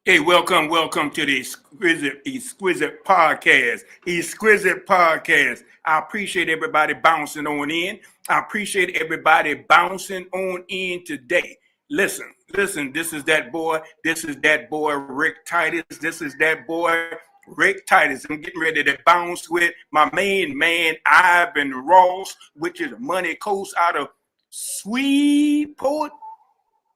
Hey, welcome to the Exquisite Podcast. Exquisite Podcast. I appreciate everybody bouncing on in. I appreciate everybody bouncing on in today. Listen, this is that boy. This is that boy, RickTitus. This is that boy, RickTitus. I'm getting ready to bounce with my main man, Ivan Ross, which is money coach out of Shreveport,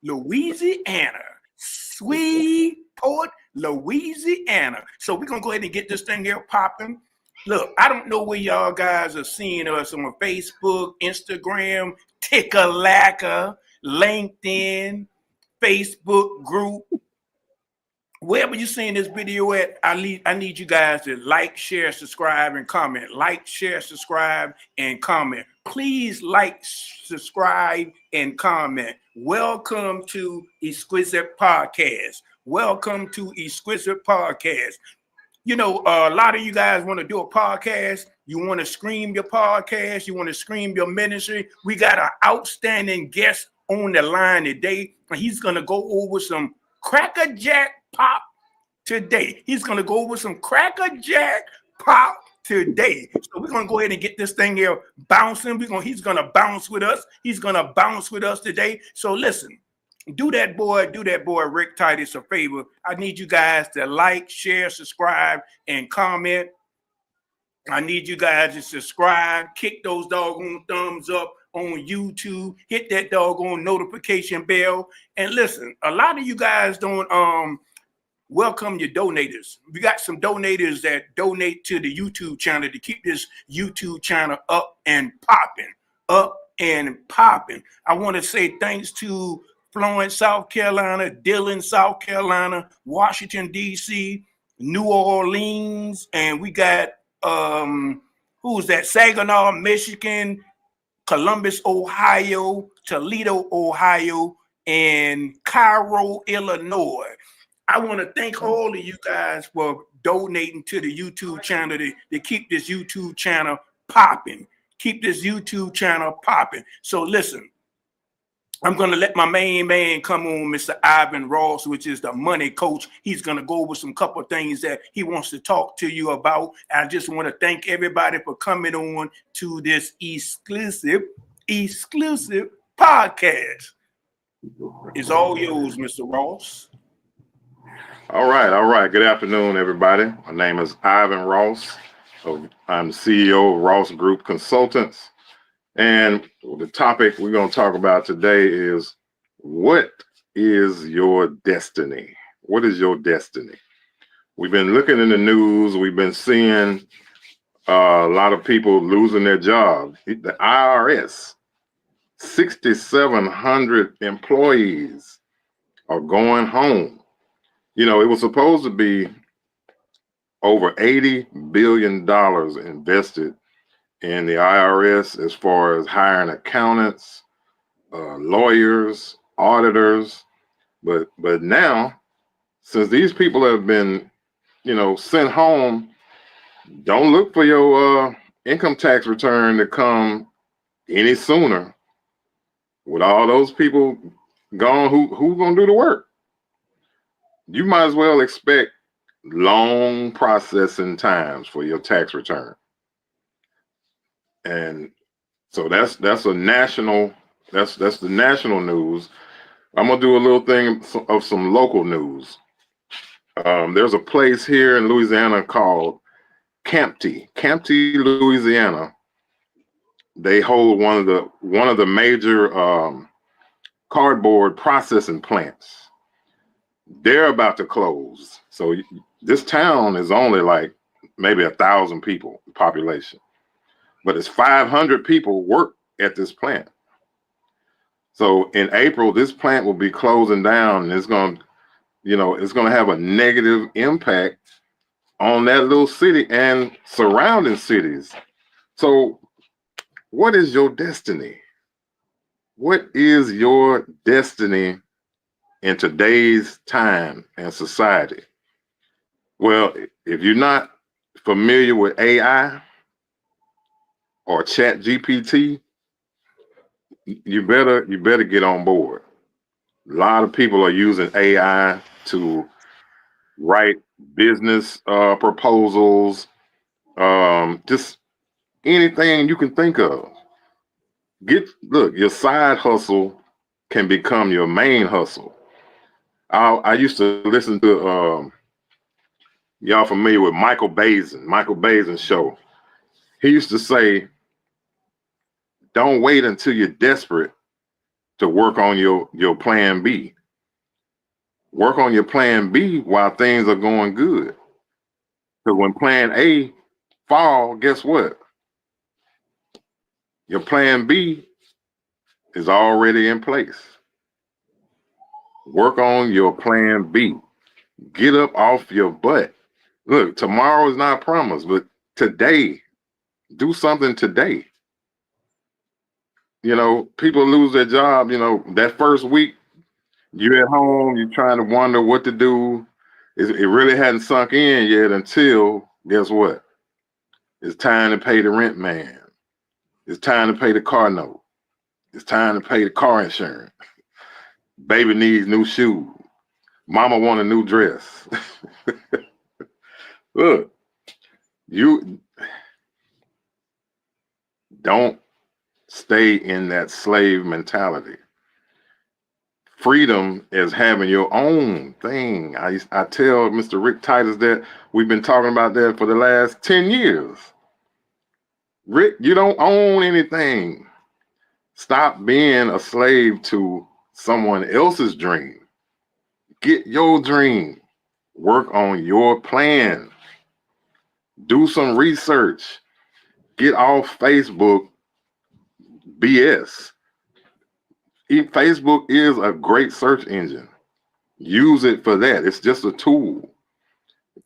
Louisiana. Shreveport, Louisiana. So we're going to go ahead and get this thing here popping. Look, I don't know where y'all guys are seeing us on Facebook, Instagram, Ticker-Lacker, LinkedIn, Facebook group. Wherever you're seeing this video at, I need you guys to like, share, subscribe, and comment. Like, share, subscribe, and comment. Please like, subscribe, and comment. Welcome to Exquisite Podcast. Welcome to Exquisite Podcast. You know, a lot of you guys want to do a podcast. You want to scream your podcast. You want to scream your ministry. We got an outstanding guest on the line today. He's going to go over some Cracker Jack pop today. He's going to go over some Cracker Jack pop today. So we're going to go ahead and get this thing here bouncing. He's going to bounce with us. He's going to bounce with us today. So listen, do that boy RickTitus a favor. I need you guys to like, share, subscribe, and comment. I need you guys to subscribe, kick those doggone thumbs up on YouTube, hit that doggone notification bell. And listen, a lot of you guys don't welcome your donators. We got some donators that donate to the YouTube channel to keep this YouTube channel up and popping. I want to say thanks to Florence, South Carolina, Dillon, South Carolina, Washington, D.C., New Orleans, and we got who's that? Saginaw, Michigan, Columbus, Ohio, Toledo, Ohio, and Cairo, Illinois. I want to thank all of you guys for donating to the YouTube channel to keep this YouTube channel popping. So listen, I'm going to let my main man come on, Mr. Ivan Ross, which is the money coach. He's going to go over some couple of things that he wants to talk to you about. I just want to thank everybody for coming on to this exclusive podcast. It's all yours, Mr. Ross. All right. Good afternoon, everybody. My name is Ivan Ross. I'm the CEO of Ross Group Consultants. And the topic we're going to talk about today is, what is your destiny? What is your destiny? We've been looking in the news. We've been seeing a lot of people losing their jobs. The IRS, 6,700 employees are going home. You know, it was supposed to be over $80 billion invested in the IRS as far as hiring accountants, lawyers, auditors. But now, since these people have been, sent home, don't look for your income tax return to come any sooner. With all those people gone, who's going to do the work? You might as well expect long processing times for your tax return. And so that's the national news. I'm gonna do a little thing of some local news. There's a place here in Louisiana called Campty, Louisiana. They hold one of the major cardboard processing plants. They're about to close. So this town is only like maybe 1,000 people population, but it's 500 people work at this plant. So in April, this plant will be closing down, and it's going to have a negative impact on that little city and surrounding cities. So what is your destiny? What is your destiny in today's time and society? Well, If you're not familiar with AI or Chat GPT, you better get on board. A lot of people are using AI to write business proposals, just anything you can think of. Look, your side hustle can become your main hustle. I used to listen to y'all familiar with Michael Bazin's show. He used to say, don't wait until you're desperate to work on your plan B. Work on your plan B while things are going good. Because when plan A fall, guess what? Your plan B is already in place. Work on your plan B. Get up off your butt. Look, tomorrow is not promised, but today, do something today. You know, people lose their job, that first week, you're at home, you're trying to wonder what to do. It really hadn't sunk in yet until, guess what? It's time to pay the rent man. It's time to pay the car note. It's time to pay the car insurance. Baby needs new shoes. Mama want a new dress. Look, you don't stay in that slave mentality. Freedom is having your own thing. I tell Mr. RickTitus that we've been talking about that for the last 10 years. Rick, you don't own anything. Stop being a slave to someone else's dream. Get your dream. Work on your plan. Do some research. Get off Facebook BS. Facebook is a great search engine. Use it for that. It's just a tool.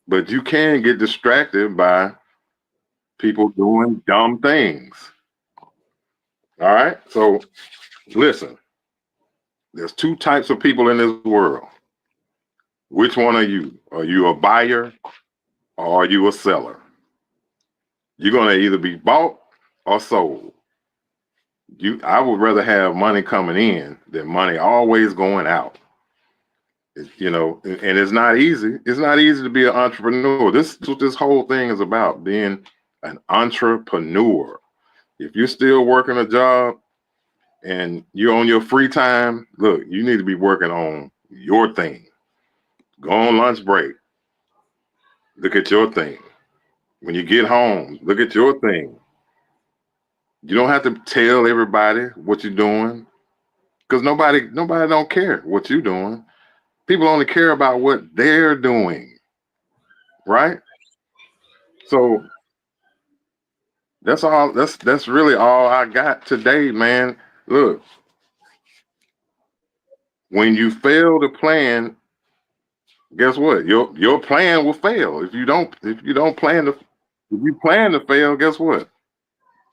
But you can get distracted by people doing dumb things. All right? So listen, there's two types of people in this world. Which one are you? Are you a buyer or are you a seller? You're going to either be bought or sold. I would rather have money coming in than money always going out. And it's not easy. It's not easy to be an entrepreneur. This is what this whole thing is about, being an entrepreneur. If you're still working a job and you're on your free time, look, you need to be working on your thing. Go on lunch break. Look at your thing. When you get home, look at your thing. You don't have to tell everybody what you're doing, because nobody don't care what you're doing. People only care about what they're doing, right? So that's all. That's really all I got today, man. Look, when you fail to plan, guess what? Your plan will fail. If you plan to fail, guess what?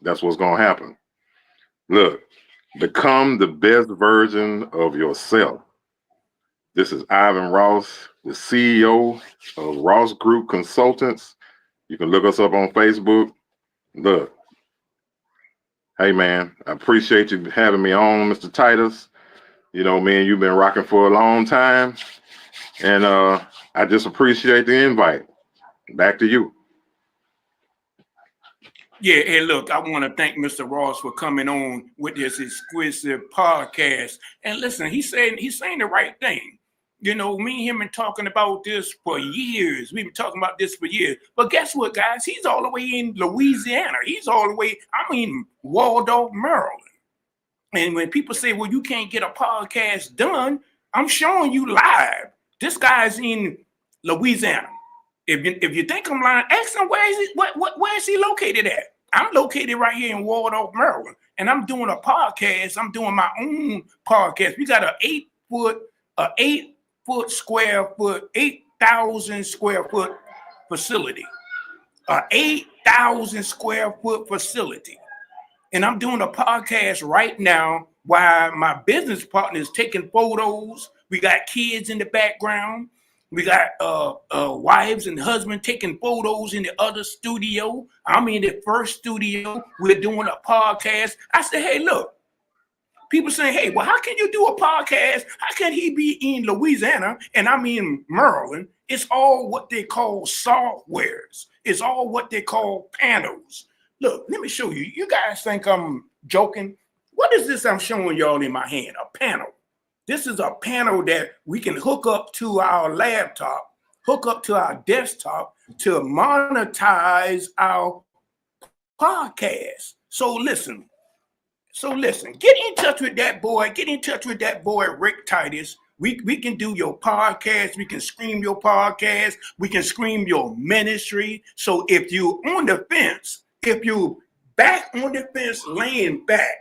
That's what's gonna happen. Look, become the best version of yourself. This is Ivan Ross, the CEO of Ross Group Consultants. You can look us up on Facebook. Look, hey man, I appreciate you having me on, Mr. Titus. Man, you've been rocking for a long time. And I just appreciate the invite. Back to you. Yeah, hey, look, I want to thank Mr. Ross for coming on with this Exquisite Podcast. And listen, he's saying the right thing. Me and him been talking about this for years. We've been talking about this for years. But guess what, guys? He's all the way in Louisiana. He's all the way, Waldorf, Maryland. And when people say, well, you can't get a podcast done, I'm showing you live. This guy's in Louisiana. If you think I'm lying, ask him where is he located at? I'm located right here in Waldorf, Maryland, and I'm doing a podcast. I'm doing my own podcast. We got an 8,000 square foot facility, 8,000 square foot facility, and I'm doing a podcast right now while my business partner is taking photos. We got kids in the background. We got wives and husbands taking photos in the other studio. I'm in the first studio. We're doing a podcast. I said, hey, look. People saying, hey, well, how can you do a podcast? How can he be in Louisiana and I'm in Maryland? It's all what they call softwares. It's all what they call panels. Look, let me show you. You guys think I'm joking? What is this I'm showing y'all in my hand? A panel. This is a panel that we can hook up to our laptop, hook up to our desktop to monetize our podcast. So listen, get in touch with that boy. Get in touch with that boy, RickTitus. We can do your podcast. We can stream your podcast. We can stream your ministry. So if you on the fence, if you back on the fence, laying back,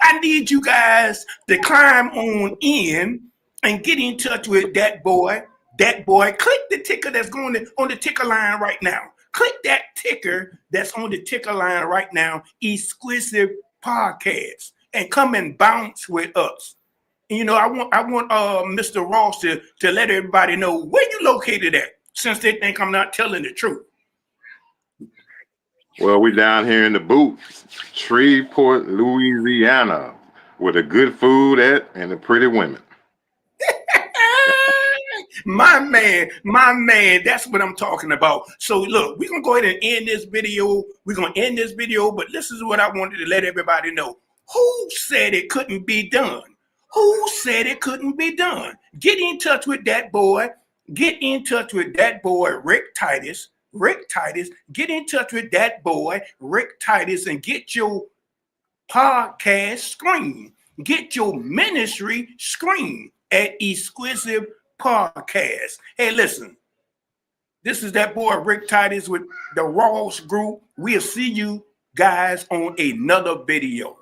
I need you guys to climb on in and get in touch with that boy. That boy, click the ticker that's going on the ticker line right now. Click that ticker that's on the ticker line right now, Exquisite Podcast, and come and bounce with us. You know, I want Mr. Ross to let everybody know where you located at, since they think I'm not telling the truth. Well, we down here in the booth, Shreveport, Louisiana, where the good food at and the pretty women. My man, that's what I'm talking about. So look, we're gonna go ahead and end this video. But this is what I wanted to let everybody know. Who said it couldn't be done? Who said it couldn't be done? Get in touch with that boy. Get in touch with that boy, RickTitus. Get in touch with that boy, RickTitus, and get your podcast screen. Get your ministry screen at Exquisite Podcast. Hey, listen, this is that boy RickTitus with the Ross Group. We'll see you guys on another video.